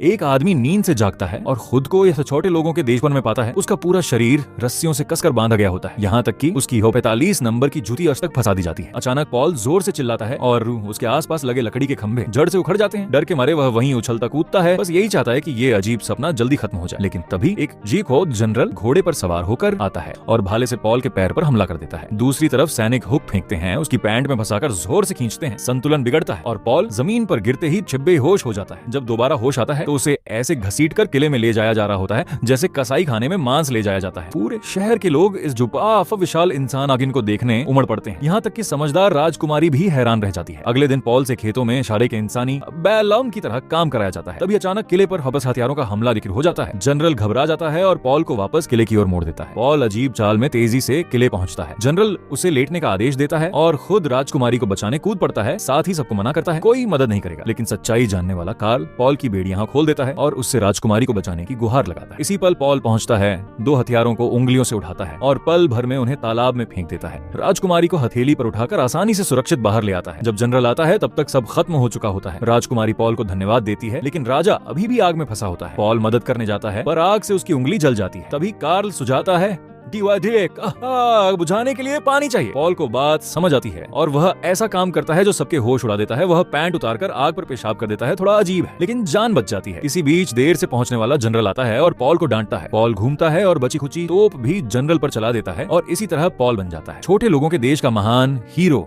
एक आदमी नींद से जागता है और खुद को या छोटे लोगों के देशभर में पाता है। उसका पूरा शरीर रस्सियों से कसकर बांधा गया होता है, यहाँ तक कि उसकी 45 नंबर की जूती आज तक फंसा दी जाती है। अचानक पॉल जोर से चिल्लाता है और उसके आसपास लगे लकड़ी के खंभे जड़ से उखड़ जाते हैं। डर के मारे वह वहीं उछलता कूदता है, बस यही चाहता है कि ये अजीब सपना जल्दी खत्म हो जाए। लेकिन तभी एक जी-खोद जनरल घोड़े पर सवार होकर आता है और भाले से पॉल के पैर पर हमला कर देता है। दूसरी तरफ सैनिक हुक फेंकते हैं, उसकी पैंट में फंसाकर जोर से खींचते हैं। संतुलन बिगड़ता है और पॉल जमीन पर गिरते ही चिब्बे होश हो जाता है। जब दोबारा होश आता है तो उसे ऐसे घसीटकर किले में ले जाया जा रहा होता है जैसे कसाई खाने में मांस ले जाया जाता है। पूरे शहर के लोग इस जुबाफ विशाल इंसान आगिन को देखने उमड़ पड़ते हैं, यहाँ तक कि समझदार राजकुमारी भी हैरान रह जाती है। अगले दिन पॉल से खेतों में इशारे के इंसानी बैलौन की तरह काम कराया जाता है। तभी अचानक किले पर हबस हथियारों का हमला जिक्र हो जाता है। जनरल घबरा जाता है और पॉल को वापस किले की ओर मोड़ देता है। पॉल अजीब चाल में तेजी से किले पहुंचता है। जनरल उसे लेटने का आदेश देता है और खुद राजकुमारी को बचाने कूद पड़ता है। साथ ही सबको मना करता है, कोई मदद नहीं करेगा। लेकिन सच्चाई जानने वाला कार्ल पॉल की बेड़ियां खोल देता है और उससे राजकुमारी को बचाने की गुहार लगाता है। इसी पल पॉल पहुंचता है, 2 हथियारों को उंगलियों से उठाता है और पल भर में उन्हें तालाब में फेंक देता है। राजकुमारी को हथेली पर उठाकर आसानी से सुरक्षित बाहर ले आता है। जब जनरल आता है तब तक सब खत्म हो चुका होता है। राजकुमारी पॉल को धन्यवाद देती है, लेकिन राजा अभी भी आग में फंसा होता है। पॉल मदद करने जाता है पर आग से उसकी उंगली जल जाती है। तभी कार्ल सुझाता है, आग बुझाने के लिए पानी चाहिए। पॉल को बात समझ आती है और वह ऐसा काम करता है जो सबके होश उड़ा देता है। वह पैंट उतारकर आग पर पेशाब कर देता है। थोड़ा अजीब है लेकिन जान बच जाती है। इसी बीच देर से पहुंचने वाला जनरल आता है और पॉल को डांटता है। पॉल घूमता है और बची खुची तोप भी जनरल पर चला देता है और इसी तरह पॉल बन जाता है छोटे लोगों के देश का महान हीरो।